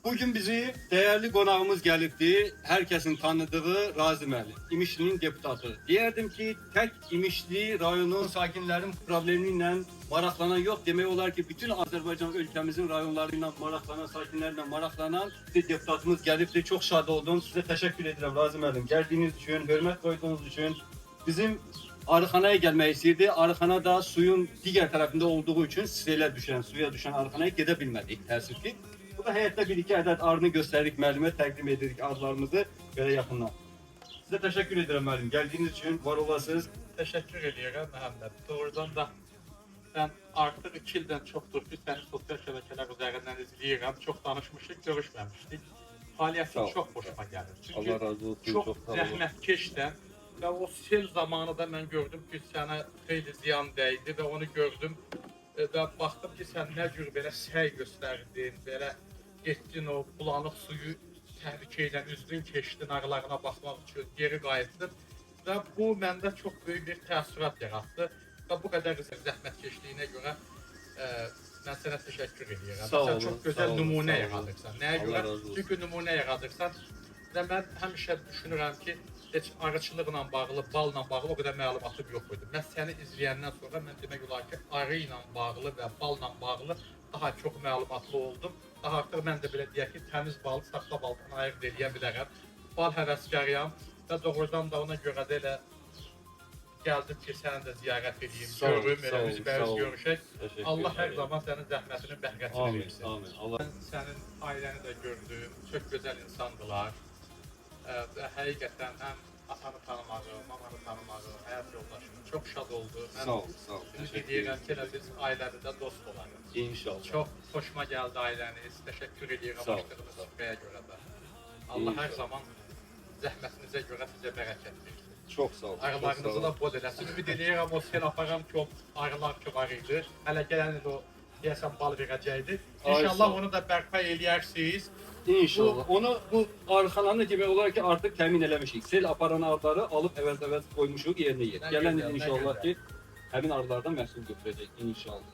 Bugün bizi değerli qonağımız gəlibdi. Herkesin tanıdığı Razi müəllim, İmişli'nin deputatı. Diyerdim ki tek İmişli rayonun sakinlerin problemiyle maraklanan yok. Demek olar ki bütün Azerbaycan ülkemizin rayonlarıyla maraklanan, sakinlerle maraklanan bir deputatımız gəlibdi. Çok şad oldum. Size teşekkür ederim Razi müəllim. Geldiğiniz için, hürmet koyduğunuz için. Bizim Arıxanaya gelmeyi istəyirdi. Arıxana da suyun diğer tarafında olduğu için selə düşen, suya düşen Arıxanaya gedə bilmədik təəssüf ki. Bu da həyətdə bir iki adet arını göstərdik müəllimə, təqdim edirik arılarımızı belə yaxından. Size teşekkür ederim müəllim. Geldiğiniz için var olasınız. Teşekkür ediyorum Məhəmməd. Doğrudan da ben artık 2 ildən çoxdur ki, səni sosial şəbəkələr üzərindən izləyirəm. Çox danışmışıq, görüşməmişdik. Fəaliyyətin çox xoşuma gəlir. Çünki Allah razı olsun. çox Çok sağ olun. zəhmətkeşdən və o sel zamanı da mən gördüm ki, sənə xeyli ziyan dəydi və onu gördüm. Və baxdım ki, sən nə cür belə səy göstərdin, belə getdin o bulanıq suyu təhlükə ilə üzdün, keçdin arılarına baxmaq üçün, geri qayıtdın. Və bu məndə çox böyük bir təəssürat yaratdı. Və bu qədər zəhmətkeşliyinə görə mən sənə təşəkkür edirəm. Sağ Sən olun, çox sağ gözəl olun, nümunə sağ olun. yaradırsan. Nəyə Allah görə? razı olsun. Çünki nümunə yaradırsan və mən həmişə düşünürəm ki, heç arıçılıqla bağlı, balla bağlı o qədər məlumatım yox idi. Mən səni izləyəndən sonra mən demək olar ki, arı ilə bağlı və balla bağlı daha çox məlumatlı oldum. Daha artıq mən də belə deyək ki, təmiz bal, saxta baldan ayırd edə bilərəm. Bal həvəskarıyam və doğrudan da ona görə də elə gəldim ki, səni də ziyarət edeyim, Sağ olun, görüm, sağ elə olun, biz sağ bəriz olun. görüşək. Teşekkür Allah hər ederim. zaman sənin zəhmətinin bəhrətini Amin, versin. amin. Allah Mən sənin ailəni də gördüm, çox gözəl insandılar. Və həqiqətən həm atanı tanımağım, mamanı tanımağım, həyat yoldaşım çox şad oldu. Mən sağ ol, sağ ol. ümid Teşekkür edirəm ederim. ki, elə biz ailədə də dost olarıq. İnşallah. Çox xoşuma gəldi ailəniz. Təşəkkür edirəm Sağ ol, açdığınız sağ ol. süfrəyə görə də. Allah hər İnşallah. zaman zəhmətinizə görə sizə bərəkət versin. Çok sağ olun. Çok sağ Arılarınızı olun. da bol eləsin. Ümid edirəm o sel aparan ki, o arılar ki var idi. Hələ gələn il o deyəsən bal verəcəkdi. Ay, sağ İnşallah ol. onu da bərpa eləyərsiniz. İnşallah. Onu bu arıxananı demək olar ki artık təmin eləmişik. Sel aparan arıları alıp əvəz-əvəz koymuşuq yerinə yer. Nə Gələn gözəl, il nə inşallah gözəl. ki həmin arılardan məhsul götürəcək inşallah.